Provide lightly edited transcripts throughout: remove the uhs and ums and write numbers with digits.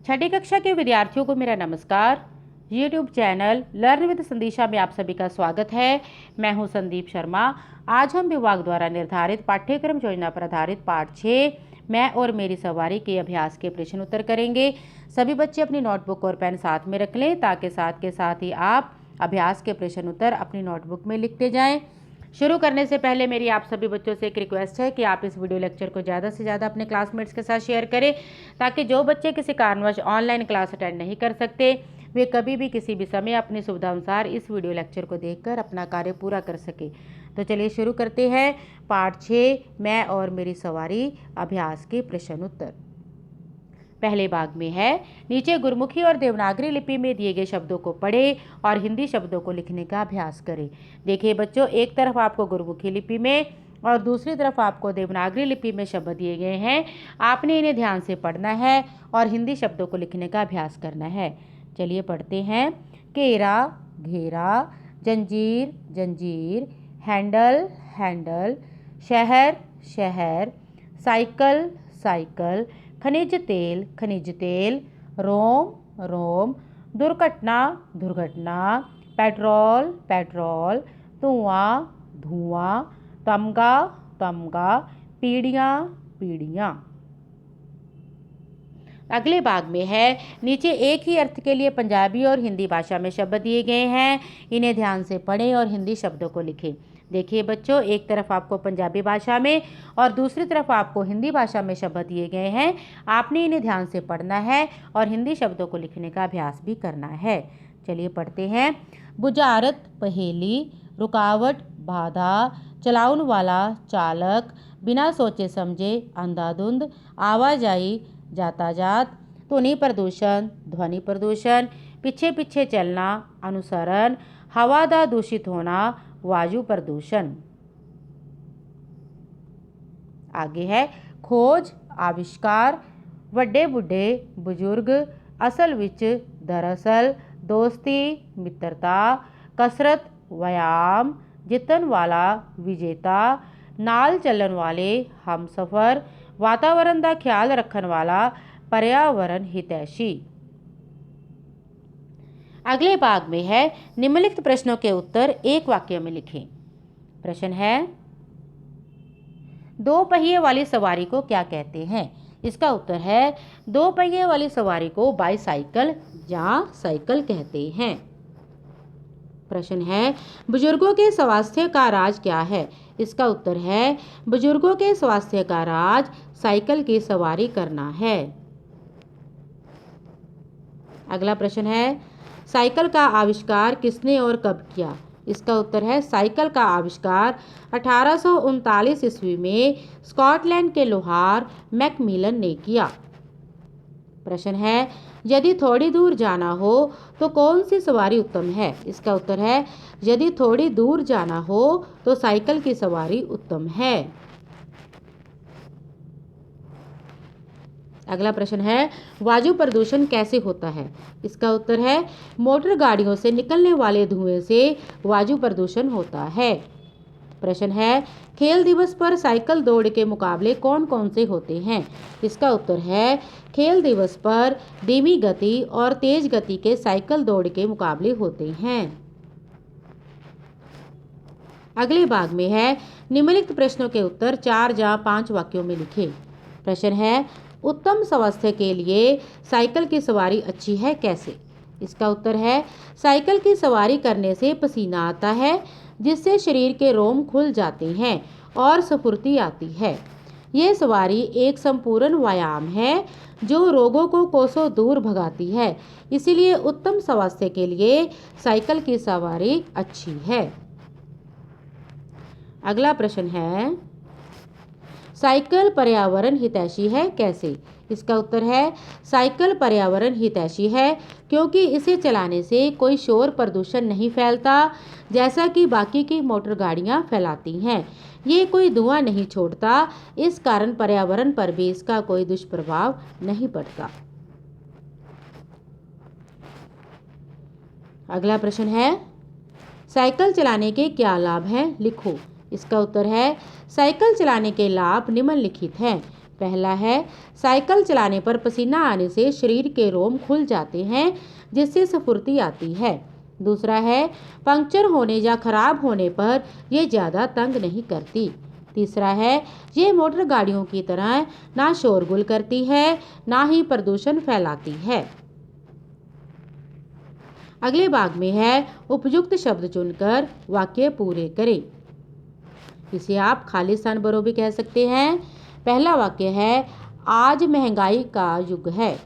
छठी कक्षा के विद्यार्थियों को मेरा नमस्कार। YouTube चैनल लर्न विद संदीशा में आप सभी का स्वागत है। मैं हूं संदीप शर्मा। आज हम विभाग द्वारा निर्धारित पाठ्यक्रम योजना पर आधारित पाठ 6 मैं और मेरी सवारी के अभ्यास के प्रश्न उत्तर करेंगे। सभी बच्चे अपनी नोटबुक और पेन साथ में रख लें ताकि साथ के साथ ही आप अभ्यास के प्रश्न उत्तर अपनी नोटबुक में लिखते जाएं। शुरू करने से पहले मेरी आप सभी बच्चों से एक रिक्वेस्ट है कि आप इस वीडियो लेक्चर को ज़्यादा से ज़्यादा अपने क्लासमेट्स के साथ शेयर करें ताकि जो बच्चे किसी कारणवश ऑनलाइन क्लास अटेंड नहीं कर सकते वे कभी भी किसी भी समय अपनी सुविधा अनुसार इस वीडियो लेक्चर को देखकर अपना कार्य पूरा कर सके। तो चलिए शुरू करते हैं। पाठ 6 मैं और मेरी सवारी अभ्यास के प्रश्न उत्तर। पहले भाग में है नीचे गुरमुखी और देवनागरी लिपि में दिए गए शब्दों को पढ़ें और हिंदी शब्दों को लिखने का अभ्यास करें। देखिए बच्चों, एक तरफ आपको गुरमुखी लिपि में और दूसरी तरफ आपको देवनागरी लिपि में शब्द दिए गए हैं। आपने इन्हें ध्यान से पढ़ना है और हिंदी शब्दों को लिखने का अभ्यास करना है। चलिए पढ़ते हैं। केरा, घेरा, जंजीर, जंजीर, हैंडल, हैंडल, शहर, शहर, साइकिल, साइकिल, खनिज तेल, खनिज तेल, रोम, रोम, दुर्घटना, दुर्घटना, पेट्रोल, पेट्रोल, धुआं, धुआं, तमगा, तमगा, पीढ़ियाँ, पीढ़ियाँ। अगले भाग में है नीचे एक ही अर्थ के लिए पंजाबी और हिंदी भाषा में शब्द दिए गए हैं। इन्हें ध्यान से पढ़ें और हिंदी शब्दों को लिखें। देखिए बच्चों, एक तरफ आपको पंजाबी भाषा में और दूसरी तरफ आपको हिंदी भाषा में शब्द दिए गए हैं। आपने इन्हें ध्यान से पढ़ना है और हिंदी शब्दों को लिखने का अभ्यास भी करना है। चलिए पढ़ते हैं। बुझारत, पहेली, रुकावट, बाधा, चलाउन वाला, चालक, बिना सोचे समझे, अंधाधुंध, आवाजाही, यातायात, ध्वनि प्रदूषण, ध्वनि प्रदूषण, पीछे पीछे चलना, अनुसरण, हवा का दूषित होना, वायु प्रदूषण। आगे है खोज, आविष्कार, वड्डे बुढ़े, बुजुर्ग, असल विच, दरअसल, दोस्ती, मित्रता, कसरत, व्यायाम, जितन वाला, विजेता, नाल चलन वाले, हमसफर, वातावरण का ख्याल रखन वाला, पर्यावरण हितैषी। अगले भाग में है निम्नलिखित प्रश्नों के उत्तर एक वाक्य में लिखें। प्रश्न है दो पहिए वाली सवारी को क्या कहते हैं? इसका उत्तर है दो पहिए वाली सवारी को बाईसाइकिल या साइकिल कहते हैं। प्रश्न है बुजुर्गों के स्वास्थ्य का राज क्या है? इसका उत्तर है बुजुर्गों के स्वास्थ्य का राज साइकिल की सवारी करना है। अगला प्रश्न है साइकिल का आविष्कार किसने और कब किया? इसका उत्तर है साइकिल का आविष्कार 1839 ईस्वी में स्कॉटलैंड के लोहार मैकमिलन ने किया। प्रश्न है यदि थोड़ी दूर जाना हो तो कौन सी सवारी उत्तम है? इसका उत्तर है यदि थोड़ी दूर जाना हो तो साइकिल की सवारी उत्तम है। अगला प्रश्न है वायु प्रदूषण कैसे होता है? इसका उत्तर है मोटर गाड़ियों से निकलने वाले धुएं से वायु प्रदूषण होता है। प्रश्न है खेल दिवस पर साइकिल दौड़ के मुकाबले कौन कौन से होते हैं? इसका उत्तर है खेल दिवस पर धीमी गति और तेज गति के साइकिल दौड़ के मुकाबले होते हैं। अगले भाग में है निम्नलिखित प्रश्नों के उत्तर 4 या 5 वाक्यों में लिखें। प्रश्न है उत्तम स्वास्थ्य के लिए साइकिल की सवारी अच्छी है कैसे? इसका उत्तर है साइकिल की सवारी करने से पसीना आता है जिससे शरीर के रोम खुल जाते हैं और स्फूर्ति आती है। ये सवारी एक संपूर्ण व्यायाम है जो रोगों को कोसों दूर भगाती है, इसीलिए उत्तम स्वास्थ्य के लिए साइकिल की सवारी अच्छी है। अगला प्रश्न है साइकिल पर्यावरण हितैषी है कैसे? इसका उत्तर है साइकिल पर्यावरण हितैषी है क्योंकि इसे चलाने से कोई शोर प्रदूषण नहीं फैलता जैसा कि बाकी की मोटर गाड़ियां फैलाती हैं। ये कोई धुआं नहीं छोड़ता, इस कारण पर्यावरण पर भी इसका कोई दुष्प्रभाव नहीं पड़ता। अगला प्रश्न है साइकिल चलाने के क्या लाभ हैं? लिखो। इसका उत्तर है साइकिल चलाने के लाभ निम्नलिखित हैं। पहला है, साइकिल चलाने पर पसीना आने से शरीर के रोम खुल जाते हैं जिससे स्फूर्ति आती है। दूसरा है, पंक्चर होने या खराब होने पर ये ज़्यादा तंग नहीं करती। तीसरा है, ये मोटर गाड़ियों की तरह ना शोरगुल करती है ना ही प्रदूषण फैलाती है। अगले भाग में है, उपयुक्त शब्द चुनकर वाक्य पूरे करें। इसे आप खालिस्तान भरो भी कह सकते हैं। पहला वाक्य है, आज महंगाई का युग है।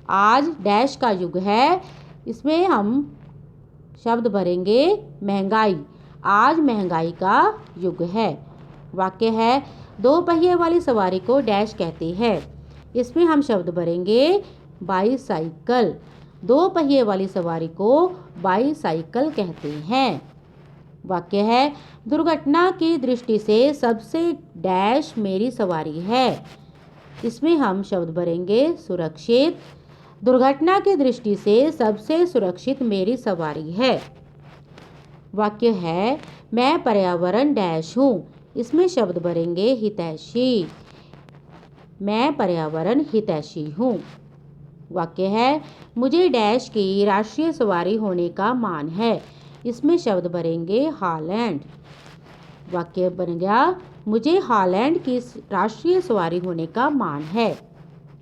आज डैश का युग है, इसमें हम शब्द भरेंगे महंगाई। आज महंगाई का युग है। वाक्य है, दो पहिए वाली सवारी को डैश कहते हैं, इसमें हम शब्द भरेंगे बाईसाइकिल। दो पहिए वाली सवारी को बाईसाइकिल कहते हैं। वाक्य है, दुर्घटना की दृष्टि से सबसे डैश मेरी सवारी है, इसमें हम शब्द भरेंगे सुरक्षित। दुर्घटना की दृष्टि से सबसे सुरक्षित मेरी सवारी है। वाक्य है, मैं पर्यावरण डैश हूँ, इसमें शब्द भरेंगे हितैषी। मैं पर्यावरण हितैषी हूँ। वाक्य है, मुझे डैश की राष्ट्रीय सवारी होने का मान है, इसमें शब्द भरेंगे हॉलैंड। वाक्य बन गया, मुझे हॉलैंड की राष्ट्रीय सवारी होने का मान है।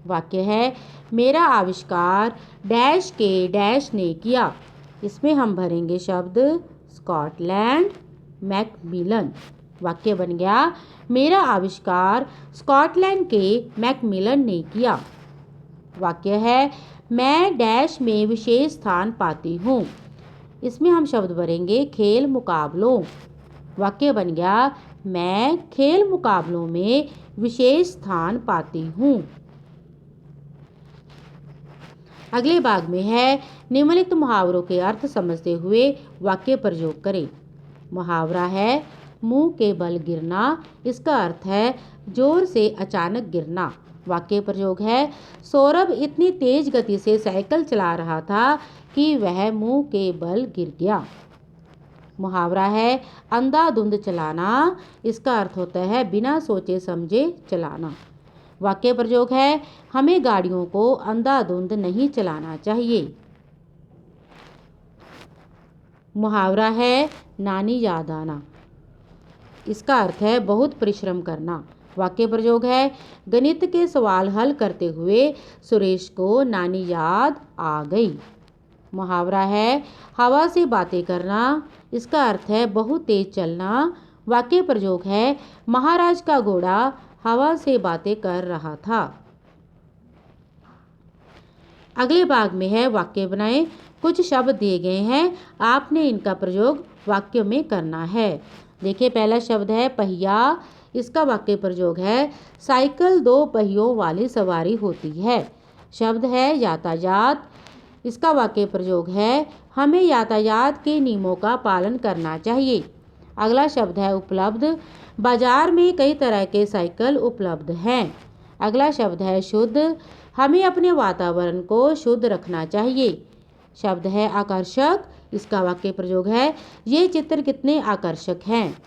वाक्य है, मेरा आविष्कार डैश के डैश ने किया, इसमें हम भरेंगे शब्द स्कॉटलैंड मैकमिलन। वाक्य बन गया, मेरा आविष्कार स्कॉटलैंड के मैकमिलन ने किया। वाक्य है, मैं डैश में विशेष स्थान पाती हूँ, इसमें हम शब्द भरेंगे खेल मुकाबलों। वाक्य बन गया, मैं खेल मुकाबलों में विशेष स्थान पाती हूँ। अगले भाग में है, निम्नलिखित मुहावरों के अर्थ समझते हुए वाक्य प्रयोग करें। मुहावरा है, मुंह के बल गिरना, इसका अर्थ है जोर से अचानक गिरना। वाक्य प्रयोग है, सौरभ इतनी तेज गति से साइकिल चला रहा था कि वह मुंह के बल गिर गया। मुहावरा है, अंधाधुंध चलाना, इसका अर्थ होता है बिना सोचे समझे चलाना। वाक्य प्रयोग है, हमें गाड़ियों को अंधाधुंध नहीं चलाना चाहिए। मुहावरा है, नानी याद आना, इसका अर्थ है बहुत परिश्रम करना। वाक्य प्रयोग है, गणित के सवाल हल करते हुए सुरेश को नानी याद आ गई। मुहावरा है, हवा से बातें करना, इसका अर्थ है बहुत तेज चलना। वाक्य प्रयोग है, महाराज का घोड़ा हवा से बातें कर रहा था। अगले भाग में है, वाक्य बनाएं। कुछ शब्द दिए गए हैं, आपने इनका प्रयोग वाक्य में करना है। देखिए, पहला शब्द है पहिया, इसका वाक्य प्रयोग है, साइकिल दो पहियों वाली सवारी होती है। शब्द है यातायात, इसका वाक्य प्रयोग है, हमें यातायात के नियमों का पालन करना चाहिए। अगला शब्द है उपलब्ध, बाजार में कई तरह के साइकिल उपलब्ध हैं। अगला शब्द है शुद्ध, हमें अपने वातावरण को शुद्ध रखना चाहिए। शब्द है आकर्षक, इसका वाक्य प्रयोग है, ये चित्र कितने आकर्षक हैं।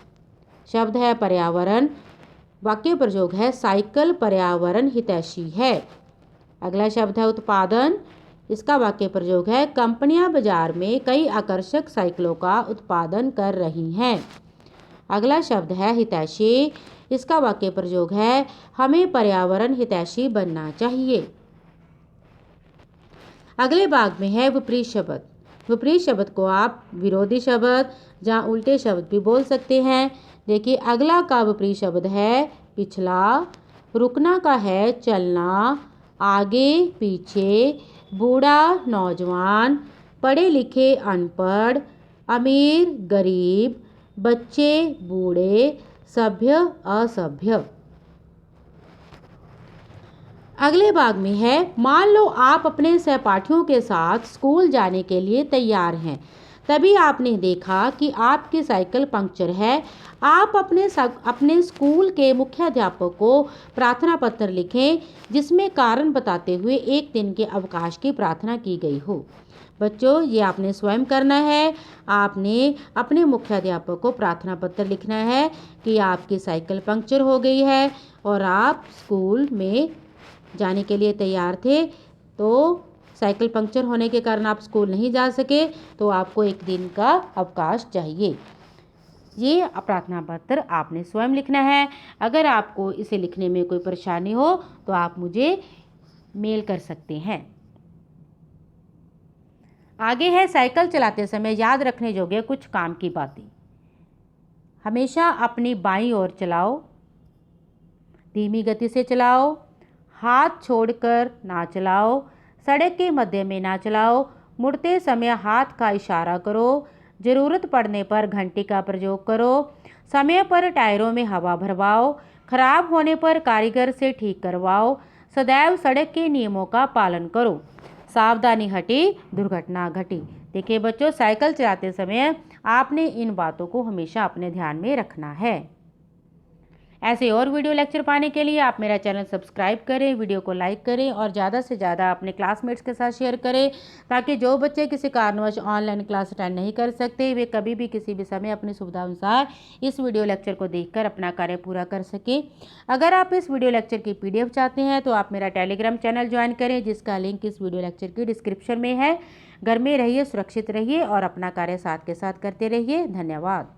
शब्द है पर्यावरण, वाक्य प्रयोग है, साइकिल पर्यावरण हितैषी है। अगला शब्द है उत्पादन, इसका वाक्य प्रयोग है, कंपनियां बाजार में कई आकर्षक साइकिलों का उत्पादन कर रही हैं। अगला शब्द है हितैषी, इसका वाक्य प्रयोग है, हमें पर्यावरण हितैषी बनना चाहिए। अगले भाग में है विपरीत शब्द। विपरीत शब्द को आप विरोधी शब्द या उल्टे शब्द भी बोल सकते हैं। देखिए, अगला का विपरीत शब्द है पिछला, रुकना का है चलना, आगे पीछे, बूढ़ा नौजवान, पढ़े लिखे अनपढ़, अमीर गरीब, बच्चे बूढ़े, सभ्य असभ्य। अगले भाग में है, मान लो आप अपने सहपाठियों के साथ स्कूल जाने के लिए तैयार हैं, तभी आपने देखा कि आपकी साइकिल पंक्चर है। आप अपने स्कूल के मुख्याध्यापक को प्रार्थना पत्र लिखें जिसमें कारण बताते हुए एक दिन के अवकाश की प्रार्थना की गई हो। बच्चों, ये आपने स्वयं करना है। आपने अपने मुख्याध्यापक को प्रार्थना पत्र लिखना है कि आपकी साइकिल पंक्चर हो गई है और आप स्कूल में जाने के लिए तैयार थे, तो साइकिल पंक्चर होने के कारण आप स्कूल नहीं जा सके, तो आपको 1 दिन का अवकाश चाहिए। ये प्रार्थना पत्र आपने स्वयं लिखना है। अगर आपको इसे लिखने में कोई परेशानी हो तो आप मुझे मेल कर सकते हैं। आगे है साइकिल चलाते समय याद रखने योग्य कुछ काम की बातें। हमेशा अपनी बाईं ओर चलाओ, धीमी गति से चलाओ, हाथ छोड़कर ना चलाओ, सड़क के मध्य में ना चलाओ, मुड़ते समय हाथ का इशारा करो, ज़रूरत पड़ने पर घंटी का प्रयोग करो, समय पर टायरों में हवा भरवाओ, खराब होने पर कारीगर से ठीक करवाओ, सदैव सड़क के नियमों का पालन करो, सावधानी हटी दुर्घटना घटी। देखिए बच्चों, साइकिल चलाते समय आपने इन बातों को हमेशा अपने ध्यान में रखना है। ऐसे और वीडियो लेक्चर पाने के लिए आप मेरा चैनल सब्सक्राइब करें, वीडियो को लाइक करें और ज़्यादा से ज़्यादा अपने क्लासमेट्स के साथ शेयर करें, ताकि जो बच्चे किसी कारणवश ऑनलाइन क्लास अटेंड नहीं कर सकते, वे कभी भी किसी भी समय अपनी सुविधा अनुसार इस वीडियो लेक्चर को देखकर अपना कार्य पूरा कर सकें। अगर आप इस वीडियो लेक्चर की PDF चाहते हैं तो आप मेरा टेलीग्राम चैनल ज्वाइन करें, जिसका लिंक इस वीडियो लेक्चर की डिस्क्रिप्शन में है। घर में रहिए, सुरक्षित रहिए और अपना कार्य साथ के साथ करते रहिए। धन्यवाद।